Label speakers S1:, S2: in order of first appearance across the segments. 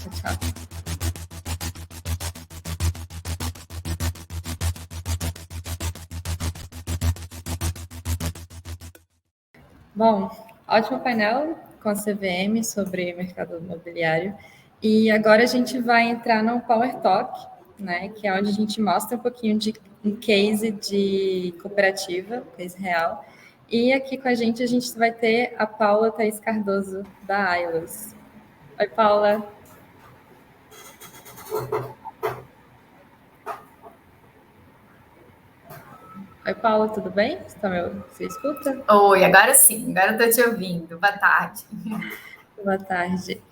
S1: Tchau, tchau. Bom, ótimo painel com a CVM sobre mercado imobiliário. E agora a gente vai entrar no Power Talk, né, que é onde a gente mostra um pouquinho de um case de cooperativa, case real. E aqui com a gente vai ter a Paula Thaís Cardoso, da Ailos. Oi, Paula. Oi, Paula, tudo bem? Você escuta?
S2: Oi, agora sim, agora eu estou te ouvindo. Boa tarde.
S1: Boa tarde.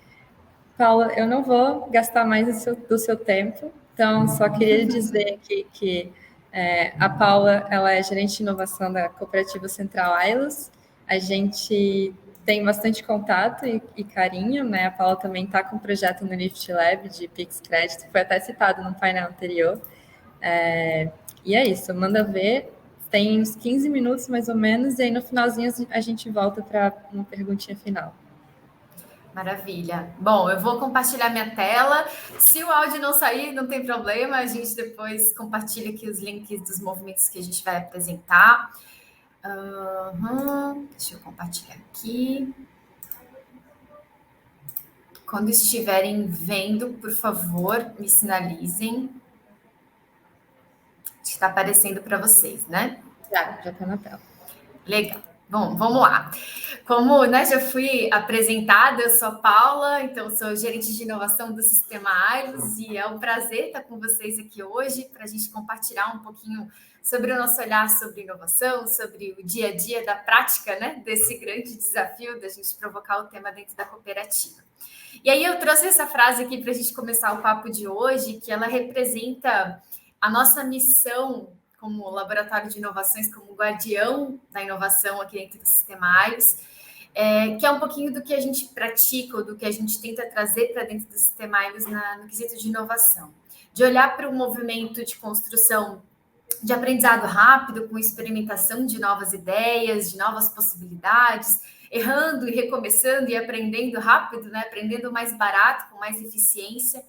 S1: Paula, eu não vou gastar mais do seu tempo, então só queria dizer aqui que a Paula ela é gerente de inovação da Cooperativa Central Ailos. A gente tem bastante contato e carinho, né? A Paula também está com um projeto no Lift Lab de Pix Crédito, que foi até citado no painel anterior. E é isso, manda ver. Tem uns 15 minutos mais ou menos, e aí no finalzinho a gente volta para uma perguntinha final.
S2: Maravilha. Bom, eu vou compartilhar minha tela. Se o áudio não sair, não tem problema, a gente depois compartilha aqui os links dos movimentos que a gente vai apresentar. Deixa eu compartilhar aqui. Quando estiverem vendo, por favor, me sinalizem. Está aparecendo para vocês, né?
S1: Já está na tela.
S2: Legal. Bom, vamos lá. Como já fui apresentada, eu sou a Paula, então sou gerente de inovação do Sistema Ailos e é um prazer estar com vocês aqui hoje para a gente compartilhar um pouquinho sobre o nosso olhar sobre inovação, sobre o dia a dia da prática, né, desse grande desafio da gente provocar o tema dentro da cooperativa. E aí eu trouxe essa frase aqui para a gente começar o papo de hoje, que ela representa a nossa missão como laboratório de inovações, como guardião da inovação aqui dentro do Sistema Ailos, que é um pouquinho do que a gente pratica, ou do que a gente tenta trazer para dentro do Sistema Ailos no quesito de inovação. De olhar para o movimento de construção de aprendizado rápido, com experimentação de novas ideias, de novas possibilidades, errando e recomeçando e aprendendo rápido, né? Aprendendo mais barato, com mais eficiência.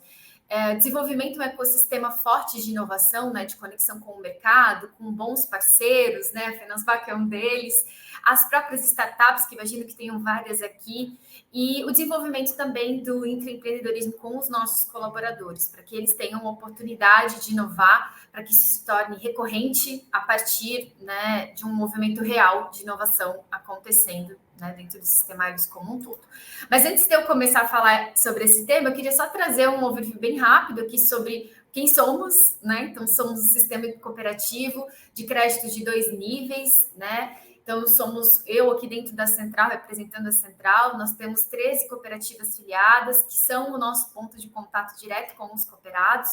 S2: Desenvolvimento de um ecossistema forte de inovação, né, de conexão com o mercado, com bons parceiros, né, a Finansbac é um deles, as próprias startups, que imagino que tenham várias aqui, e o desenvolvimento também do intraempreendedorismo com os nossos colaboradores, para que eles tenham uma oportunidade de inovar, para que isso se torne recorrente a partir, né, de um movimento real de inovação acontecendo, né, dentro do Sistema Ailos como um todo. Mas antes de eu começar a falar sobre esse tema, eu queria só trazer um overview bem rápido aqui sobre quem somos, né? Então, somos um sistema cooperativo de crédito de 2 níveis, né? Então, somos eu aqui dentro da Central, representando a Central, nós temos 13 cooperativas filiadas, que são o nosso ponto de contato direto com os cooperados.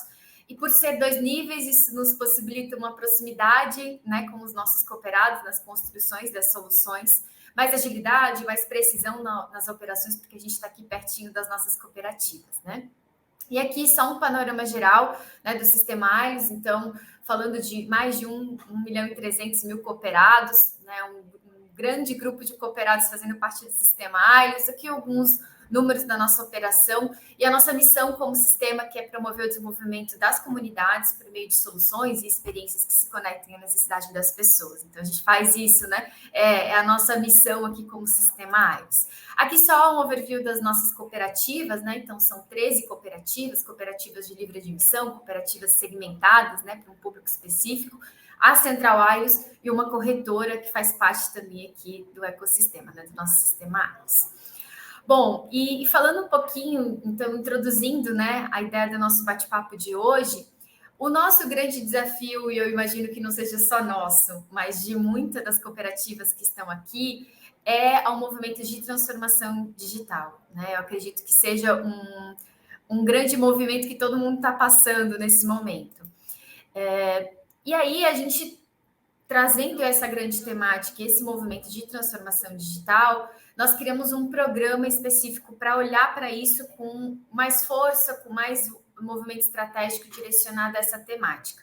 S2: E por ser 2 níveis, isso nos possibilita uma proximidade, né, com os nossos cooperados nas construções das soluções, mais agilidade, mais precisão nas operações, porque a gente está aqui pertinho das nossas cooperativas, né? E aqui só um panorama geral, né, do Sistema Ailos, então, falando de mais de 1.300.000 cooperados, né, um grande grupo de cooperados fazendo parte do Sistema Ailos, aqui alguns números da nossa operação e a nossa missão como sistema, que é promover o desenvolvimento das comunidades por meio de soluções e experiências que se conectem à necessidade das pessoas. Então, a gente faz isso, né? É a nossa missão aqui como Sistema Ailos. Aqui só um overview das nossas cooperativas, né? Então, são 13 cooperativas, cooperativas de livre admissão, cooperativas segmentadas, né, para um público específico, a Central Ailos e uma corretora que faz parte também aqui do ecossistema, né, do nosso Sistema Ailos. Bom, e falando um pouquinho, então, introduzindo, né, a ideia do nosso bate-papo de hoje, o nosso grande desafio, e eu imagino que não seja só nosso, mas de muitas das cooperativas que estão aqui, é o movimento de transformação digital, né? Eu acredito que seja um grande movimento que todo mundo está passando nesse momento. E aí, a gente trazendo essa grande temática, esse movimento de transformação digital, nós criamos um programa específico para olhar para isso com mais força, com mais movimento estratégico direcionado a essa temática.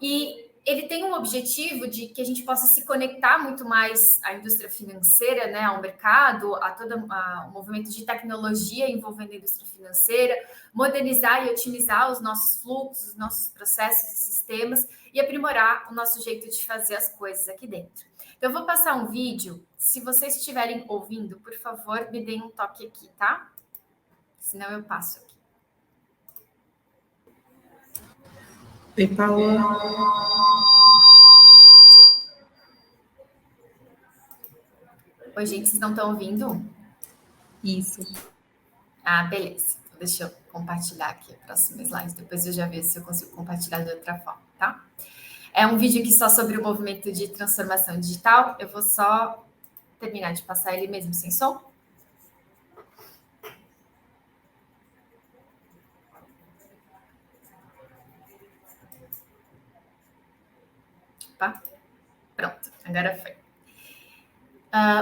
S2: E ele tem um objetivo de que a gente possa se conectar muito mais à indústria financeira, né, ao mercado, a todo o movimento de tecnologia envolvendo a indústria financeira, modernizar e otimizar os nossos fluxos, os nossos processos e sistemas e aprimorar o nosso jeito de fazer as coisas aqui dentro. Então, eu vou passar um vídeo. Se vocês estiverem ouvindo, por favor, me deem um toque aqui, tá? Senão eu passo aqui.
S3: Oi, Paula.
S2: Oi, gente, vocês não estão ouvindo?
S3: Isso.
S2: Ah, beleza. Deixa eu compartilhar aqui a próxima slide, depois eu já vejo se eu consigo compartilhar de outra forma, tá? É um vídeo aqui só sobre o movimento de transformação digital. Eu vou só terminar de passar ele mesmo sem som. Opa. Pronto, agora foi.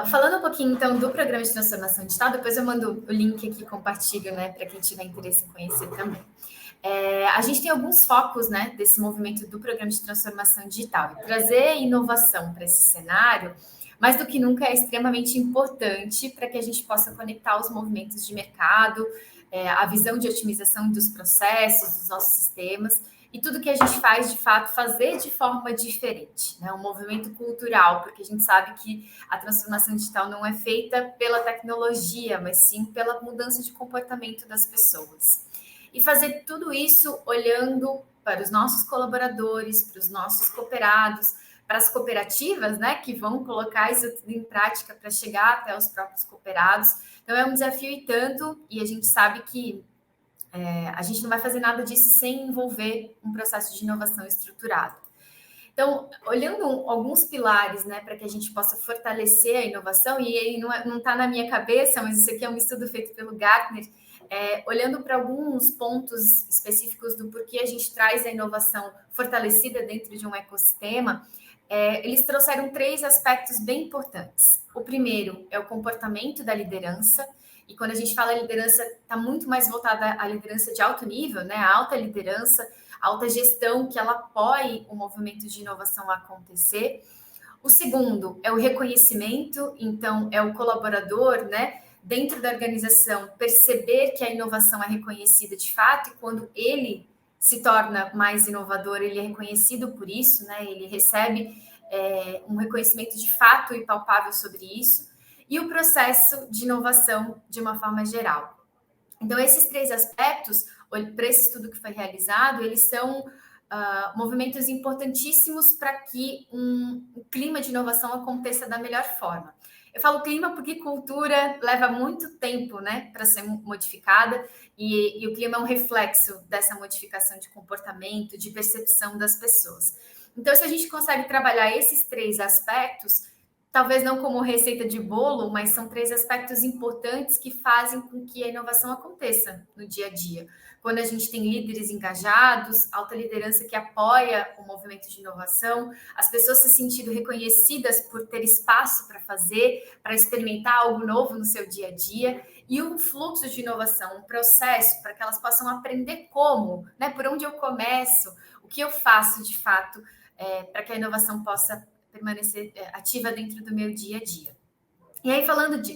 S2: Falando um pouquinho, então, do programa de transformação digital, depois eu mando o link aqui, compartilho, né, para quem tiver interesse em conhecer também. A gente tem alguns focos, né, desse movimento do programa de transformação digital. E trazer inovação para esse cenário, mais do que nunca, é extremamente importante para que a gente possa conectar os movimentos de mercado, a visão de otimização dos processos, dos nossos sistemas, e tudo que a gente faz, de fato, fazer de forma diferente, né? Um movimento cultural, porque a gente sabe que a transformação digital não é feita pela tecnologia, mas sim pela mudança de comportamento das pessoas. E fazer tudo isso olhando para os nossos colaboradores, para os nossos cooperados, para as cooperativas, né, que vão colocar isso tudo em prática para chegar até os próprios cooperados. Então, é um desafio e tanto, e a gente sabe que a gente não vai fazer nada disso sem envolver um processo de inovação estruturado. Então, olhando alguns pilares, né, para que a gente possa fortalecer a inovação, e ele não está na minha cabeça, mas isso aqui é um estudo feito pelo Gartner, olhando para alguns pontos específicos do porquê a gente traz a inovação fortalecida dentro de um ecossistema, eles trouxeram 3 aspectos bem importantes. O primeiro é o comportamento da liderança, e quando a gente fala liderança, está muito mais voltada à liderança de alto nível, né? A alta liderança, a alta gestão, que ela apoie o movimento de inovação a acontecer. O segundo é o reconhecimento, então é o colaborador, né, dentro da organização, perceber que a inovação é reconhecida de fato, e quando ele se torna mais inovador, ele é reconhecido por isso, né? Ele recebe um reconhecimento de fato e palpável sobre isso. E o processo de inovação de uma forma geral. Então, esses 3 aspectos, para esse estudo que foi realizado, eles são movimentos importantíssimos para que um clima de inovação aconteça da melhor forma. Eu falo clima porque cultura leva muito tempo, né, para ser modificada, e o clima é um reflexo dessa modificação de comportamento, de percepção das pessoas. Então, se a gente consegue trabalhar esses 3 aspectos, talvez não como receita de bolo, mas são 3 aspectos importantes que fazem com que a inovação aconteça no dia a dia. Quando a gente tem líderes engajados, alta liderança que apoia o movimento de inovação, as pessoas se sentindo reconhecidas por ter espaço para fazer, para experimentar algo novo no seu dia a dia, e um fluxo de inovação, um processo para que elas possam aprender como, né, por onde eu começo, o que eu faço de fato, para que a inovação possa permanecer ativa dentro do meu dia a dia. E aí,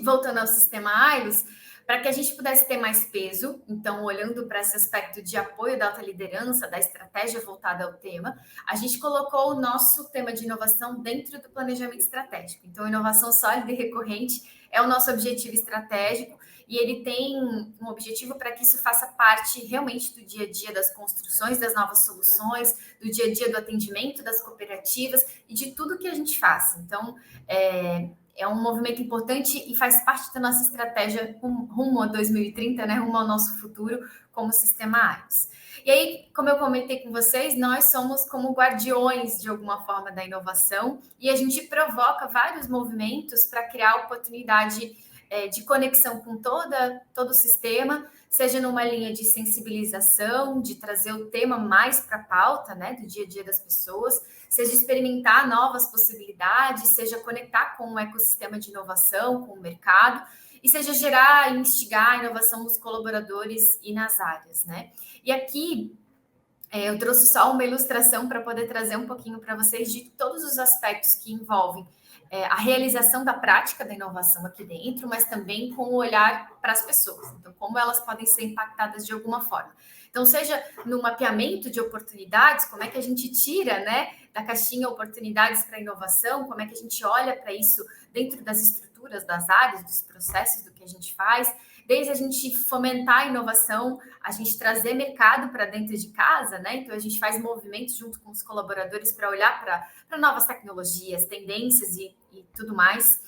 S2: voltando ao sistema AILOS, para que a gente pudesse ter mais peso, então, olhando para esse aspecto de apoio da alta liderança, da estratégia voltada ao tema, a gente colocou o nosso tema de inovação dentro do planejamento estratégico. Então, inovação sólida e recorrente é o nosso objetivo estratégico, e ele tem um objetivo para que isso faça parte realmente do dia a dia das construções das novas soluções, do dia a dia do atendimento das cooperativas e de tudo que a gente faz. Então, é um movimento importante e faz parte da nossa estratégia rumo a 2030, né, rumo ao nosso futuro como sistema AILOS. E aí, como eu comentei com vocês, nós somos como guardiões, de alguma forma, da inovação, e a gente provoca vários movimentos para criar oportunidade de conexão com todo o sistema, seja numa linha de sensibilização, de trazer o tema mais para a pauta, né, do dia a dia das pessoas, seja experimentar novas possibilidades, seja conectar com o ecossistema de inovação, com o mercado, e seja gerar e instigar a inovação nos colaboradores e nas áreas, né? E aqui Eu trouxe só uma ilustração para poder trazer um pouquinho para vocês de todos os aspectos que envolvem a realização da prática da inovação aqui dentro, mas também com o olhar para as pessoas. Então, como elas podem ser impactadas de alguma forma. Então, seja no mapeamento de oportunidades, como é que a gente tira, né, da caixinha oportunidades para inovação, como é que a gente olha para isso dentro das estruturas, das áreas, dos processos, do que a gente faz, desde a gente fomentar a inovação, a gente trazer mercado para dentro de casa, né? Então, a gente faz movimentos junto com os colaboradores para olhar para novas tecnologias, tendências e tudo mais.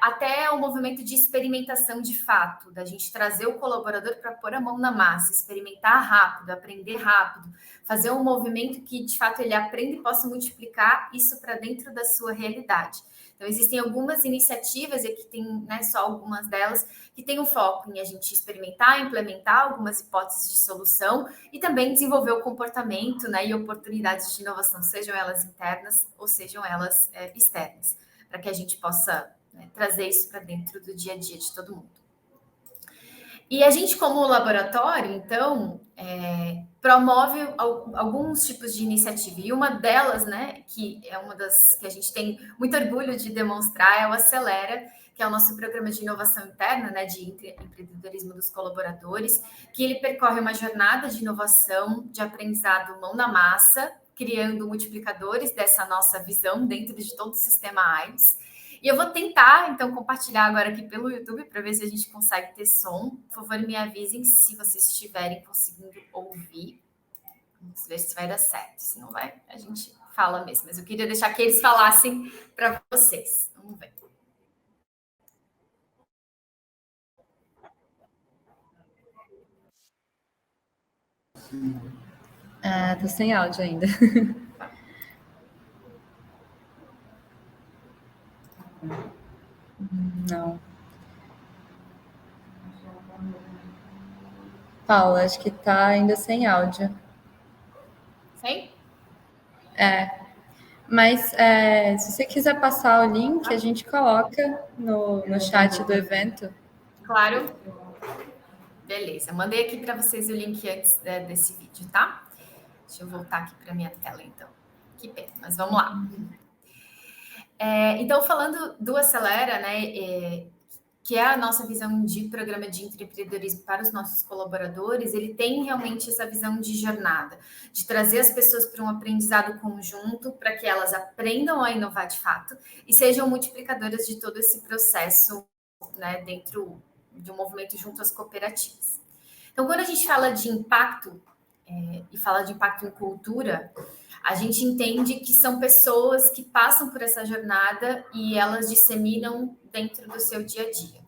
S2: Até o movimento de experimentação de fato, da gente trazer o colaborador para pôr a mão na massa, experimentar rápido, aprender rápido, fazer um movimento que, de fato, ele aprenda e possa multiplicar isso para dentro da sua realidade. Então, existem algumas iniciativas, e aqui tem, né, só algumas delas, que tem um foco em a gente experimentar, implementar algumas hipóteses de solução e também desenvolver o comportamento, né, e oportunidades de inovação, sejam elas internas ou sejam elas externas, para que a gente possa, né, trazer isso para dentro do dia a dia de todo mundo. E a gente, como laboratório, então, promove alguns tipos de iniciativa. E uma delas, né, que é uma das que a gente tem muito orgulho de demonstrar, é o Acelera, que é o nosso programa de inovação interna, né, de empreendedorismo dos colaboradores, que ele percorre uma jornada de inovação, de aprendizado mão na massa, criando multiplicadores dessa nossa visão dentro de todo o sistema AIDS. E eu vou tentar, então, compartilhar agora aqui pelo YouTube para ver se a gente consegue ter som. Por favor, me avisem se vocês estiverem conseguindo ouvir. Vamos ver se vai dar certo. Se não vai, a gente fala mesmo. Mas eu queria deixar que eles falassem para vocês. Vamos ver.
S1: Tô sem áudio ainda. Não. Paula, acho que tá ainda sem áudio.
S2: Sim?
S1: Mas se você quiser passar o link, a gente coloca no chat do evento.
S2: Claro. Beleza, mandei aqui para vocês o link antes desse vídeo, tá? Deixa eu voltar aqui para minha tela, então. Que pena, mas vamos lá. Então, falando do Acelera, né, que é a nossa visão de programa de empreendedorismo para os nossos colaboradores, ele tem realmente essa visão de jornada, de trazer as pessoas para um aprendizado conjunto, para que elas aprendam a inovar de fato e sejam multiplicadoras de todo esse processo, né, dentro de um movimento junto às cooperativas. Então, quando a gente fala de impacto e fala de impacto em cultura, a gente entende que são pessoas que passam por essa jornada e elas disseminam dentro do seu dia a dia.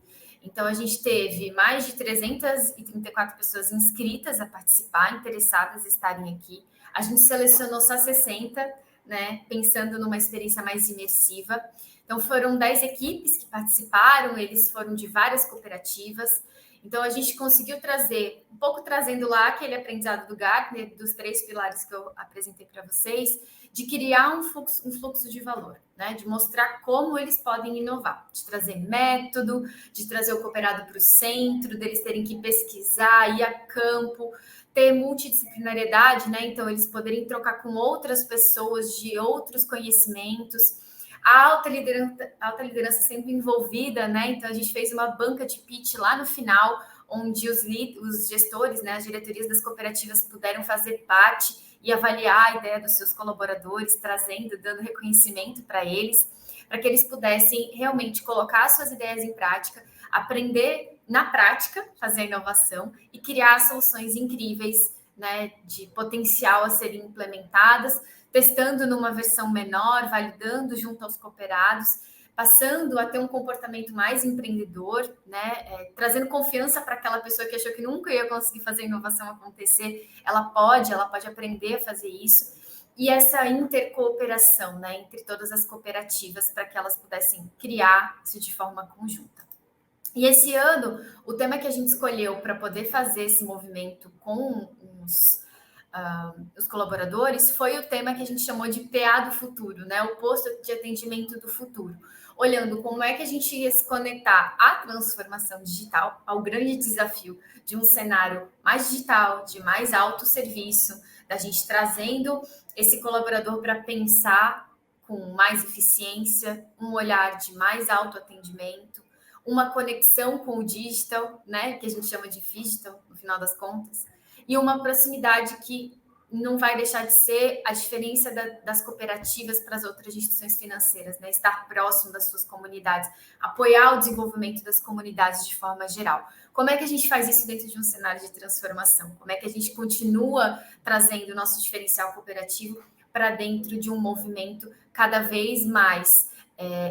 S2: Então, a gente teve mais de 334 pessoas inscritas a participar, interessadas em estarem aqui. A gente selecionou só 60, né, pensando numa experiência mais imersiva. Então, foram 10 equipes que participaram, eles foram de várias cooperativas. Então, a gente conseguiu trazer, um pouco trazendo lá aquele aprendizado do Gartner, dos 3 pilares que eu apresentei para vocês, de criar um fluxo de valor, né? De mostrar como eles podem inovar, de trazer método, de trazer o cooperado para o centro, deles terem que pesquisar, ir a campo, ter multidisciplinariedade, né? Então, eles poderem trocar com outras pessoas de outros conhecimentos. A alta liderança sempre envolvida, né? Então, a gente fez uma banca de pitch lá no final, onde os gestores, né, as diretorias das cooperativas puderam fazer parte e avaliar a ideia dos seus colaboradores, trazendo, dando reconhecimento para eles, para que eles pudessem realmente colocar suas ideias em prática, aprender na prática, fazer a inovação e criar soluções incríveis, né, de potencial a serem implementadas, testando numa versão menor, validando junto aos cooperados, passando a ter um comportamento mais empreendedor, né? Trazendo confiança para aquela pessoa que achou que nunca ia conseguir fazer a inovação acontecer, ela pode aprender a fazer isso. E essa intercooperação, né, entre todas as cooperativas, para que elas pudessem criar isso de forma conjunta. E esse ano, o tema que a gente escolheu para poder fazer esse movimento com os colaboradores foi o tema que a gente chamou de PA do futuro, né? O posto de atendimento do futuro, olhando como é que a gente ia se conectar à transformação digital, ao grande desafio de um cenário mais digital, de mais autosserviço, da gente trazendo esse colaborador para pensar com mais eficiência, um olhar de mais autoatendimento, uma conexão com o digital, né, que a gente chama de digital, no final das contas, e uma proximidade que não vai deixar de ser a diferença das cooperativas para as outras instituições financeiras, né? Estar próximo das suas comunidades, apoiar o desenvolvimento das comunidades de forma geral. Como é que a gente faz isso dentro de um cenário de transformação? Como é que a gente continua trazendo o nosso diferencial cooperativo para dentro de um movimento cada vez mais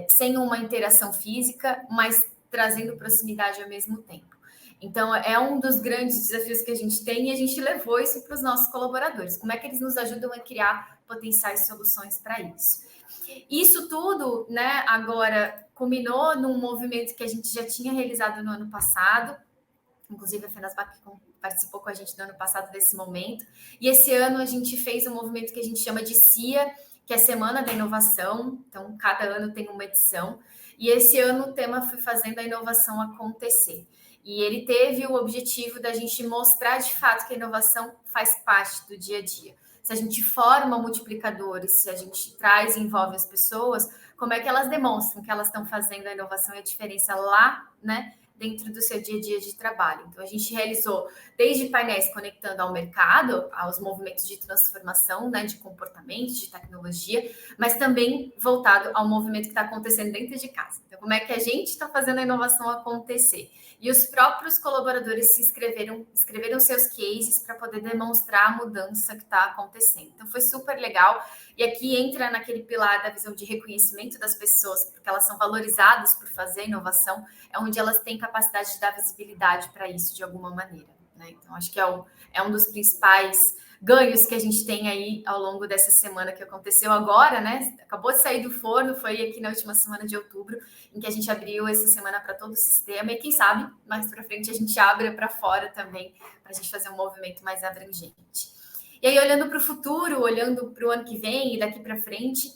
S2: sem uma interação física, mas trazendo proximidade ao mesmo tempo? Então, é um dos grandes desafios que a gente tem e a gente levou isso para os nossos colaboradores. Como é que eles nos ajudam a criar potenciais soluções para isso? Isso tudo, né, agora culminou num movimento que a gente já tinha realizado no ano passado, inclusive a Fenasbac participou com a gente no ano passado desse momento, e esse ano a gente fez um movimento que a gente chama de CIA, que é Semana da Inovação, então cada ano tem uma edição, e esse ano o tema foi Fazendo a Inovação Acontecer. E ele teve o objetivo da gente mostrar de fato que a inovação faz parte do dia a dia. Se a gente forma multiplicadores, se a gente traz e envolve as pessoas, como é que elas demonstram que elas estão fazendo a inovação e a diferença lá, né, dentro do seu dia a dia de trabalho. Então, a gente realizou desde painéis conectando ao mercado, aos movimentos de transformação, né, de comportamento, de tecnologia, mas também voltado ao movimento que está acontecendo dentro de casa. Então, como é que a gente está fazendo a inovação acontecer? E os próprios colaboradores escreveram seus cases para poder demonstrar a mudança que está acontecendo. Então, foi super legal. E aqui entra naquele pilar da visão de reconhecimento das pessoas, porque elas são valorizadas por fazer inovação, é onde elas têm capacidade de dar visibilidade para isso de alguma maneira, né? Então, acho que é um dos principais ganhos que a gente tem aí ao longo dessa semana que aconteceu agora, né? Acabou de sair do forno, foi aqui na última semana de outubro, em que a gente abriu essa semana para todo o sistema, e quem sabe, mais para frente, a gente abre para fora também, para a gente fazer um movimento mais abrangente. E aí, olhando para o futuro, olhando para o ano que vem e daqui para frente,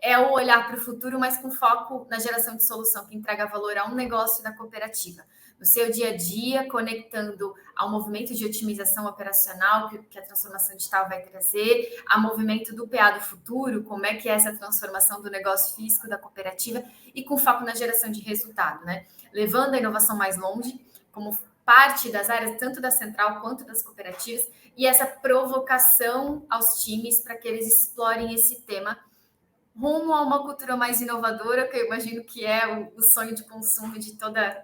S2: é o olhar para o futuro, mas com foco na geração de solução que entrega valor a um negócio da cooperativa. No seu dia a dia, conectando ao movimento de otimização operacional que a transformação digital vai trazer, ao movimento do PA do futuro, como é que é essa transformação do negócio físico da cooperativa, e com foco na geração de resultado, né? Levando a inovação mais longe, como parte das áreas, tanto da central quanto das cooperativas, e essa provocação aos times para que eles explorem esse tema rumo a uma cultura mais inovadora, que eu imagino que é o sonho de consumo de toda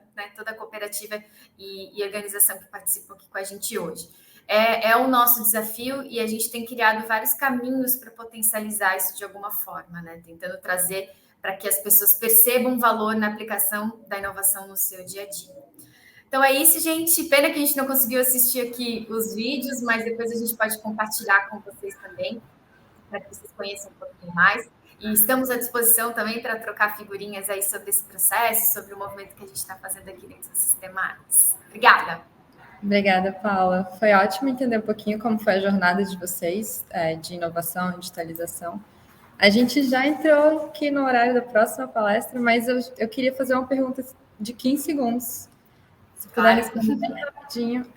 S2: cooperativa e organização que participa aqui com a gente hoje. É o nosso desafio e a gente tem criado vários caminhos para potencializar isso de alguma forma, né? Tentando trazer para que as pessoas percebam valor na aplicação da inovação no seu dia a dia. Então é isso, gente. Pena que a gente não conseguiu assistir aqui os vídeos, mas depois a gente pode compartilhar com vocês também, para que vocês conheçam um pouquinho mais. E estamos à disposição também para trocar figurinhas aí sobre esse processo, sobre o movimento que a gente está fazendo aqui dentro do Sistema Artes. Obrigada.
S1: Obrigada, Paula. Foi ótimo entender um pouquinho como foi a jornada de vocês, de inovação e digitalização. A gente já entrou aqui no horário da próxima palestra, mas eu queria fazer uma pergunta de 15 segundos. Se puder responder bem rapidinho.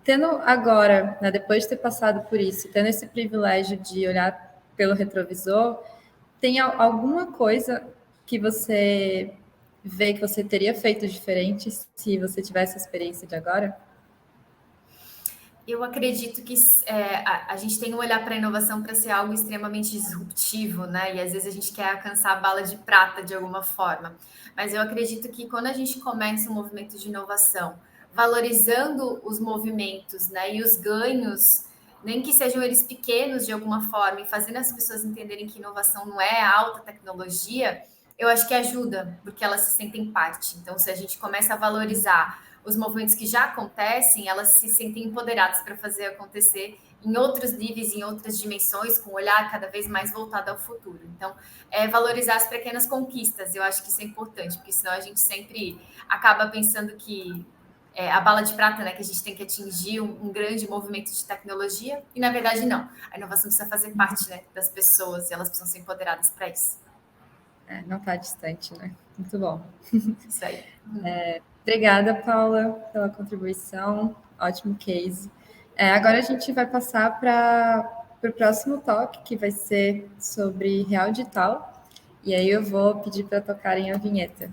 S1: Tendo agora, né, depois de ter passado por isso, tendo esse privilégio de olhar pelo retrovisor, tem alguma coisa que você vê que você teria feito diferente se você tivesse a experiência de agora?
S2: Eu acredito que a gente tem um olhar para a inovação para ser algo extremamente disruptivo, né? E às vezes a gente quer alcançar a bala de prata de alguma forma. Mas eu acredito que quando a gente começa um movimento de inovação, valorizando os movimentos, né, e os ganhos, nem que sejam eles pequenos de alguma forma, e fazendo as pessoas entenderem que inovação não é alta tecnologia, eu acho que ajuda, porque elas se sentem parte. Então, se a gente começa a valorizar os movimentos que já acontecem, elas se sentem empoderadas para fazer acontecer em outros níveis, em outras dimensões, com um olhar cada vez mais voltado ao futuro. Então, valorizar as pequenas conquistas, eu acho que isso é importante, porque senão a gente sempre acaba pensando que a bala de prata, né, que a gente tem que atingir um grande movimento de tecnologia, e na verdade não. A inovação precisa fazer parte, né, das pessoas, e elas precisam ser empoderadas para isso.
S1: não está distante, né? Muito bom.
S2: Isso aí.
S1: Obrigada, Paula, pela contribuição. Ótimo case. Agora a gente vai passar para o próximo talk, que vai ser sobre real digital. E aí eu vou pedir para tocarem a vinheta.